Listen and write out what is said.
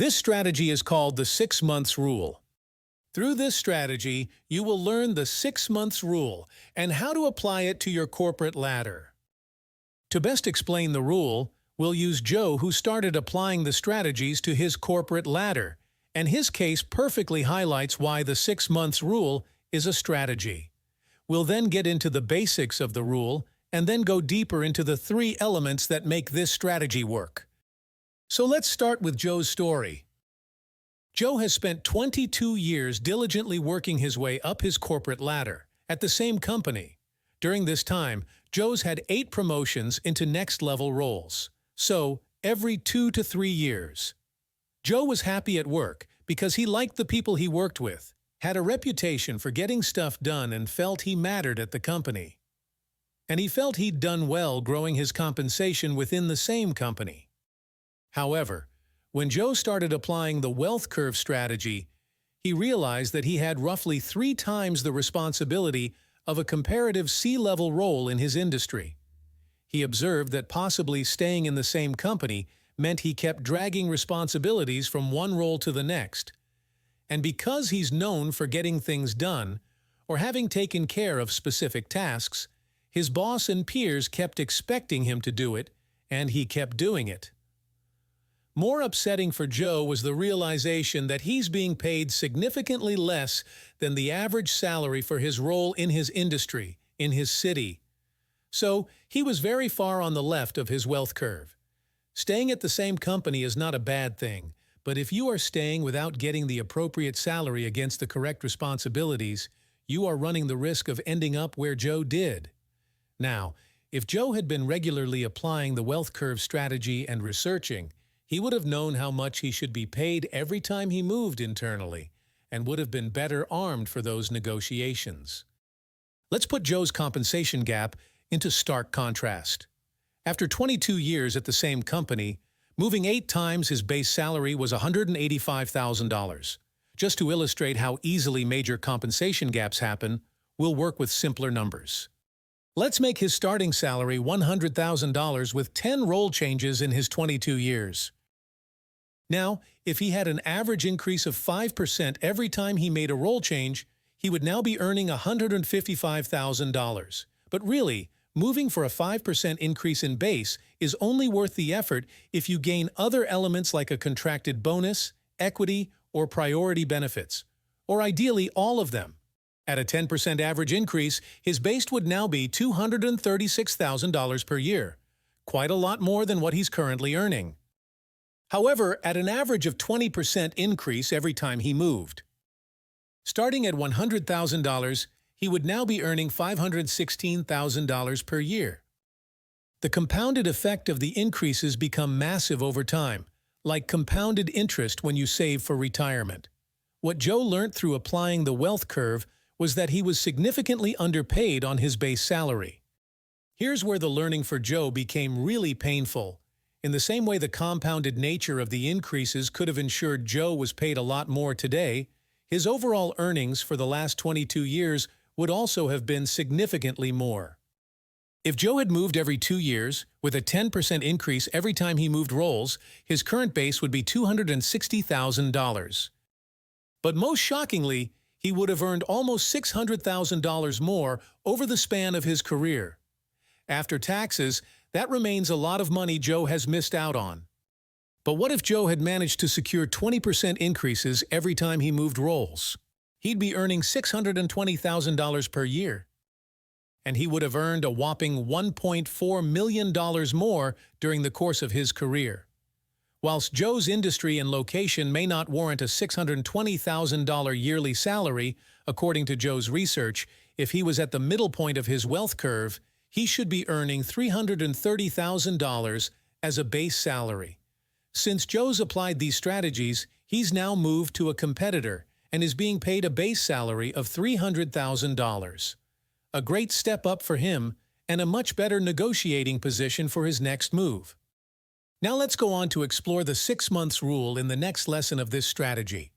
This strategy is called the 6 months rule. Through this strategy, you will learn the 6 months rule and how to apply it to your corporate ladder. To best explain the rule, we'll use Joe, who started applying the strategies to his corporate ladder, and his case perfectly highlights why the 6 months rule is a strategy. We'll then get into the basics of the rule and then go deeper into the 3 elements that make this strategy work. So let's start with Joe's story. Joe has spent 22 years diligently working his way up his corporate ladder at the same company. During this time, Joe's had 8 promotions into next-level roles, so every 2 to 3 years. Joe was happy at work because he liked the people he worked with, had a reputation for getting stuff done, and felt he mattered at the company. And he felt he'd done well growing his compensation within the same company. However, when Joe started applying the wealth curve strategy, he realized that he had roughly 3 times the responsibility of a comparative C-level role in his industry. He observed that possibly staying in the same company meant he kept dragging responsibilities from one role to the next. And because he's known for getting things done, or having taken care of specific tasks, his boss and peers kept expecting him to do it, and he kept doing it. More upsetting for Joe was the realization that he's being paid significantly less than the average salary for his role in his industry, in his city. So he was very far on the left of his wealth curve. Staying at the same company is not a bad thing, but if you are staying without getting the appropriate salary against the correct responsibilities, you are running the risk of ending up where Joe did. Now, if Joe had been regularly applying the wealth curve strategy and researching, he would have known how much he should be paid every time he moved internally, and would have been better armed for those negotiations. Let's put Joe's compensation gap into stark contrast. After 22 years at the same company, moving 8 times his base salary was $185,000. Just to illustrate how easily major compensation gaps happen, we'll work with simpler numbers. Let's make his starting salary $100,000 with 10 role changes in his 22 years. Now, if he had an average increase of 5% every time he made a role change, he would now be earning $155,000. But really, moving for a 5% increase in base is only worth the effort if you gain other elements like a contracted bonus, equity, or priority benefits, or ideally all of them. At a 10% average increase, his base would now be $236,000 per year, quite a lot more than what he's currently earning. However, at an average of 20% increase every time he moved. Starting at $100,000, he would now be earning $516,000 per year. The compounded effect of the increases become massive over time, like compounded interest when you save for retirement. What Joe learned through applying the wealth curve was that he was significantly underpaid on his base salary. Here's where the learning for Joe became really painful. In the same way the compounded nature of the increases could have ensured Joe was paid a lot more today, his overall earnings for the last 22 years would also have been significantly more. If Joe had moved every 2 years, with a 10% increase every time he moved roles, his current base would be $260,000. But most shockingly, he would have earned almost $600,000 more over the span of his career. After taxes, that remains a lot of money Joe has missed out on. But what if Joe had managed to secure 20% increases every time he moved roles? He'd be earning $620,000 per year. And he would have earned a whopping $1.4 million more during the course of his career. Whilst Joe's industry and location may not warrant a $620,000 yearly salary, according to Joe's research, if he was at the middle point of his wealth curve, he should be earning $330,000 as a base salary. Since Joe's applied these strategies, he's now moved to a competitor and is being paid a base salary of $300,000. A great step up for him and a much better negotiating position for his next move. Now let's go on to explore the 6 months rule in the next lesson of this strategy.